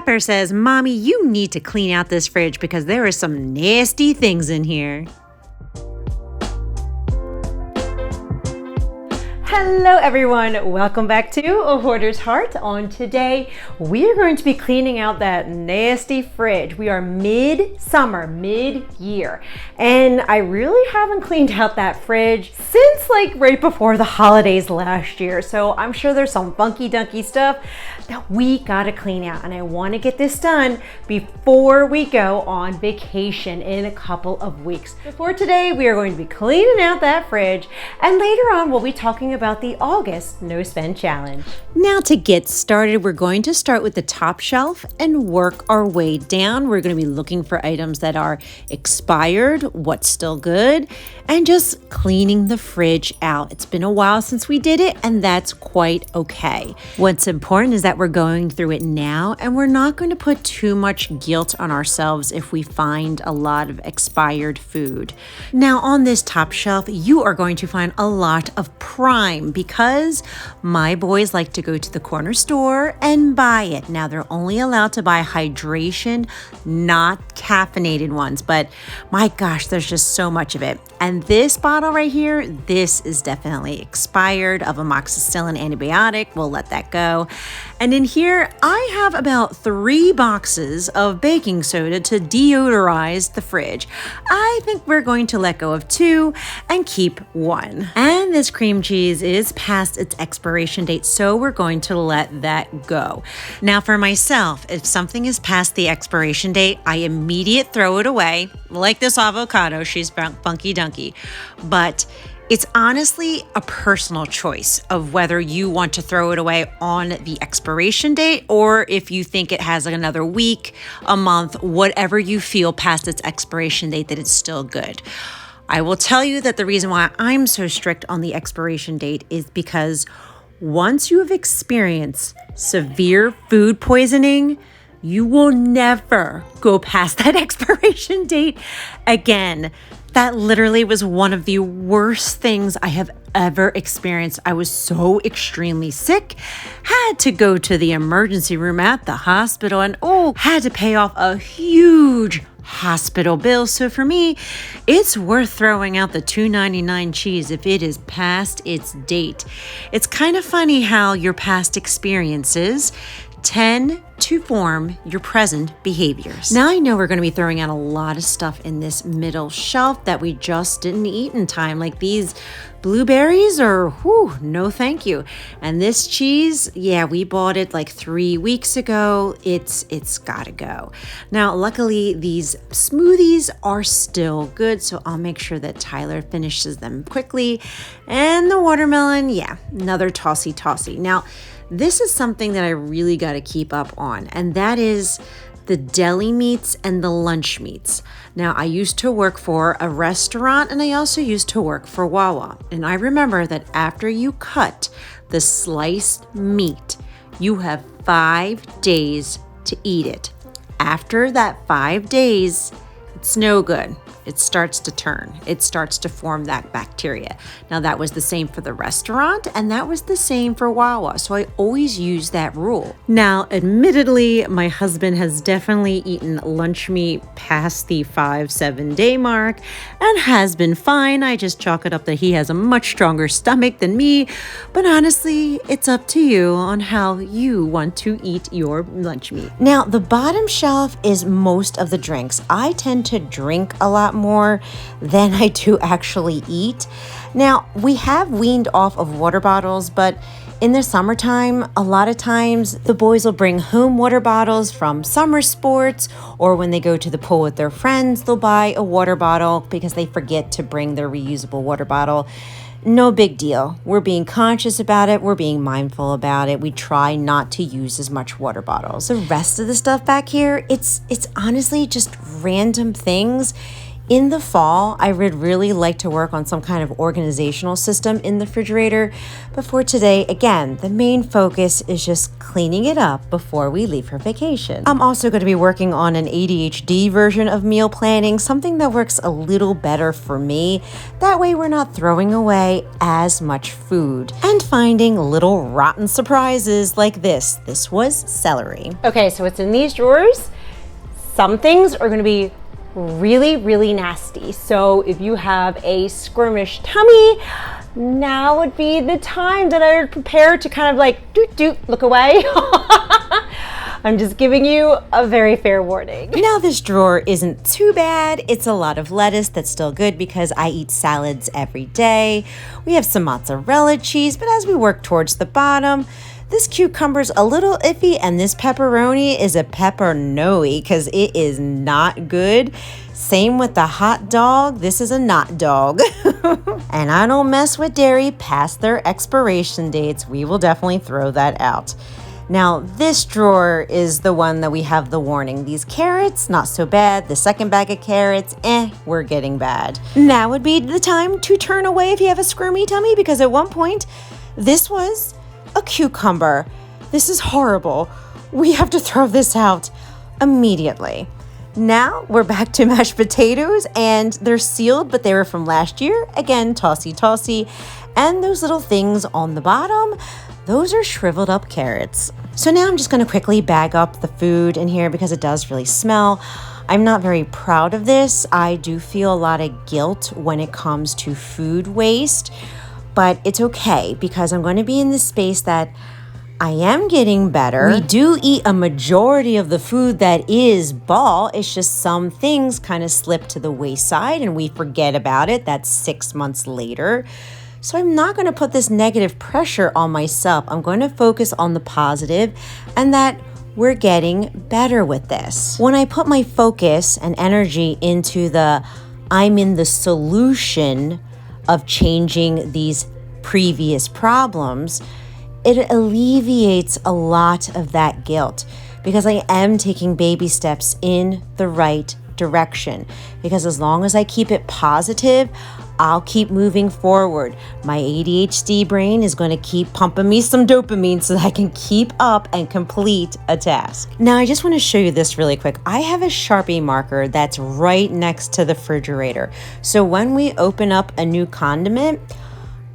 Pepper says, Mommy, you need to clean out this fridge because there are some nasty things in here. Hello everyone, welcome back to A Hoarder's Heart. On today, we're going to be cleaning out that nasty fridge. We are mid-summer, mid-year, and I really haven't cleaned out that fridge since like right before the holidays last year. So I'm sure there's some funky dunky stuff that we gotta clean out, and I wanna get this done before we go on vacation in a couple of weeks. Before today, we are going to be cleaning out that fridge, and later on we'll be talking about the August No Spend Challenge. Now to get started, we're going to start with the top shelf and work our way down. We're going to be looking for items that are expired, what's still good, and just cleaning the fridge out. It's been a while since we did it, and that's quite okay. What's important is that we're going through it now, and we're not going to put too much guilt on ourselves if we find a lot of expired food. Now on this top shelf, you are going to find a lot of prime, because my boys like to go to the corner store and buy it. Now they're only allowed to buy hydration, not caffeinated ones, but my gosh, there's just so much of it. And this bottle right here, this is definitely expired of amoxicillin antibiotic. We'll let that go. And in here, I have about 3 boxes of baking soda to deodorize the fridge. I think we're going to let go of 2 and keep 1. And this cream cheese is past its expiration date, so we're going to let that go. Now for myself, if something is past the expiration date, I immediately throw it away. Like this avocado, she's funky dunky. But it's honestly a personal choice of whether you want to throw it away on the expiration date or if you think it has another week, a month, whatever you feel past its expiration date that it's still good. I will tell you that the reason why I'm so strict on the expiration date is because once you have experienced severe food poisoning, you will never go past that expiration date again. That literally was one of the worst things I have ever experienced. I was so extremely sick, had to go to the emergency room at the hospital, and had to pay off a huge hospital bill. So for me, it's worth throwing out the $2.99 cheese if it is past its date. It's kind of funny how your past experiences tend to form your present behaviors. Now I know we're going to be throwing out a lot of stuff in this middle shelf that we just didn't eat in time, like these blueberries or no thank you. And this cheese, yeah, we bought it like 3 weeks ago. It's gotta go. Now luckily these smoothies are still good, so I'll make sure that Tyler finishes them quickly. And the watermelon, yeah, another tossy. Now this is something that I really got to keep up on, and that is the deli meats and the lunch meats. Now, I used to work for a restaurant, and I also used to work for Wawa. And I remember that after you cut the sliced meat, you have 5 days to eat it. After that 5 days, it's no good. It starts to turn. It starts to form that bacteria. Now that was the same for the restaurant, and that was the same for Wawa. So I always use that rule. Now, admittedly, my husband has definitely eaten lunch meat past the 5-7 day mark and has been fine. I just chalk it up that he has a much stronger stomach than me. But honestly, it's up to you on how you want to eat your lunch meat. Now, the bottom shelf is most of the drinks. I tend to drink a lot more than I do actually eat. Now, we have weaned off of water bottles, but in the summertime, a lot of times the boys will bring home water bottles from summer sports, or when they go to the pool with their friends, they'll buy a water bottle because they forget to bring their reusable water bottle. No big deal. We're being conscious about it. We're being mindful about it. We try not to use as much water bottles. The rest of the stuff back here, it's honestly just random things. In the fall, I would really like to work on some kind of organizational system in the refrigerator. But for today, again, the main focus is just cleaning it up before we leave for vacation. I'm also going to be working on an ADHD version of meal planning, something that works a little better for me. That way we're not throwing away as much food and finding little rotten surprises like this. This was celery. Okay, so it's in these drawers. Some things are going to be really nasty. So if you have a skirmish tummy, now would be the time that I would prepare to kind of like look away. I'm just giving you a very fair warning. Now this drawer isn't too bad. It's a lot of lettuce that's still good because I eat salads every day. We have some mozzarella cheese, but as we work towards the bottom, this cucumber's a little iffy, and this pepperoni is a pepper-no-y because it is not good. Same with the hot dog. This is a not dog. And I don't mess with dairy past their expiration dates. We will definitely throw that out. Now, this drawer is the one that we have the warning. These carrots, not so bad. The second bag of carrots, we're getting bad. Now would be the time to turn away if you have a squirmy tummy, because at one point, this was a cucumber. This is horrible. We have to throw this out immediately. Now we're back to mashed potatoes, and they're sealed, but they were from last year. Again, tossy. And those little things on the bottom, those are shriveled up carrots. So now I'm just going to quickly bag up the food in here because it does really smell. I'm not very proud of this. I do feel a lot of guilt when it comes to food waste. But it's okay because I'm going to be in this space that I am getting better. We do eat a majority of the food that is ball. It's just some things kind of slip to the wayside and we forget about it. That's 6 months later. So I'm not going to put this negative pressure on myself. I'm going to focus on the positive and that we're getting better with this. When I put my focus and energy into the I'm in the solution of changing these previous problems, it alleviates a lot of that guilt because I am taking baby steps in the right direction. Because as long as I keep it positive, I'll keep moving forward. My ADHD brain is going to keep pumping me some dopamine so that I can keep up and complete a task. Now, I just want to show you this really quick. I have a Sharpie marker that's right next to the refrigerator. So when we open up a new condiment,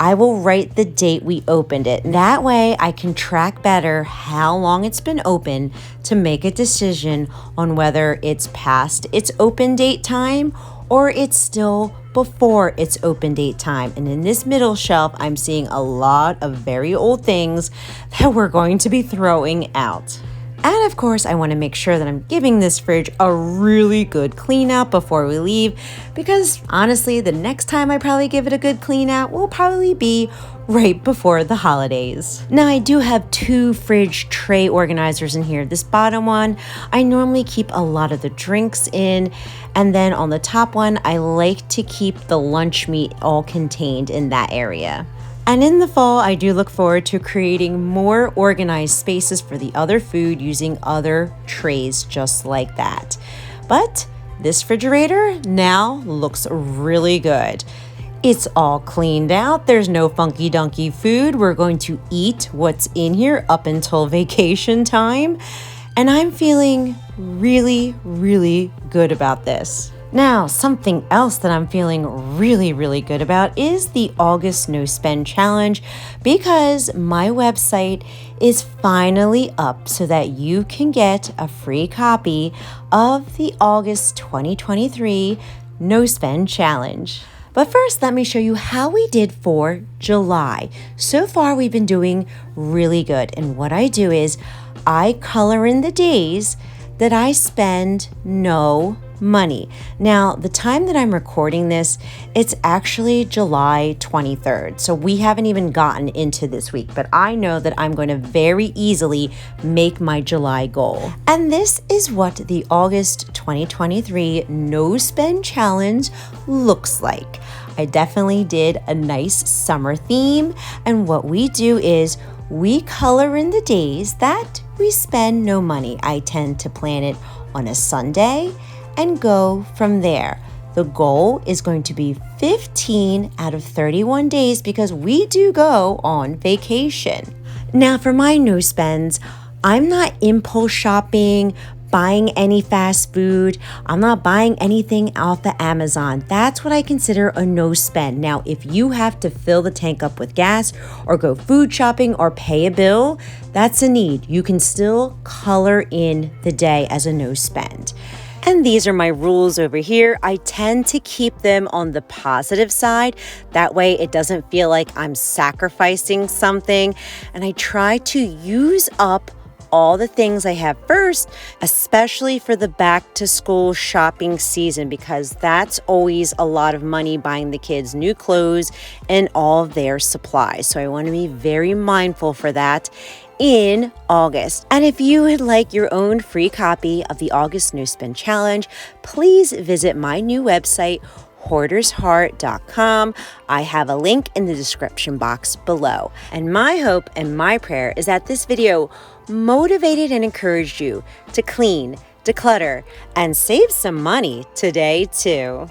I will write the date we opened it. That way I can track better how long it's been open to make a decision on whether it's past its open date time or it's still before its open date time. And in this middle shelf, I'm seeing a lot of very old things that we're going to be throwing out. And of course, I want to make sure that I'm giving this fridge a really good clean out before we leave, because honestly, the next time I probably give it a good clean out will probably be right before the holidays. Now, I do have 2 fridge tray organizers in here. This bottom one, I normally keep a lot of the drinks in, and then on the top one, I like to keep the lunch meat all contained in that area. And in the fall, I do look forward to creating more organized spaces for the other food using other trays just like that. But this refrigerator now looks really good. It's all cleaned out. There's no funky dunky food. We're going to eat what's in here up until vacation time. And I'm feeling really good about this. Now, something else that I'm feeling really good about is the August No Spend Challenge, because my website is finally up so that you can get a free copy of the August 2023 No Spend Challenge. But first, let me show you how we did for July. So far, we've been doing really good. And what I do is I color in the days that I spend no money. Now, the time that I'm recording this, it's actually July 23rd. So we haven't even gotten into this week, but I know that I'm going to very easily make my July goal. And this is what the August 2023 No Spend Challenge looks like. I definitely did a nice summer theme. And what we do is we color in the days that we spend no money. I tend to plan it on a Sunday and go from there. The goal is going to be 15 out of 31 days because we do go on vacation. Now for my no spends, I'm not impulse shopping, buying any fast food. I'm not buying anything off the Amazon. That's what I consider a no spend. Now, if you have to fill the tank up with gas or go food shopping or pay a bill, that's a need. You can still color in the day as a no spend. And these are my rules over here. I tend to keep them on the positive side. That way it doesn't feel like I'm sacrificing something. And I try to use up all the things I have first, especially for the back to school shopping season, because that's always a lot of money buying the kids new clothes and all of their supplies. So I want to be very mindful for that in August. And if you would like your own free copy of the August No Spend Challenge, please visit my new website, hoardersheart.com. I have a link in the description box below. And my hope and my prayer is that this video motivated and encouraged you to clean, declutter, and save some money today too.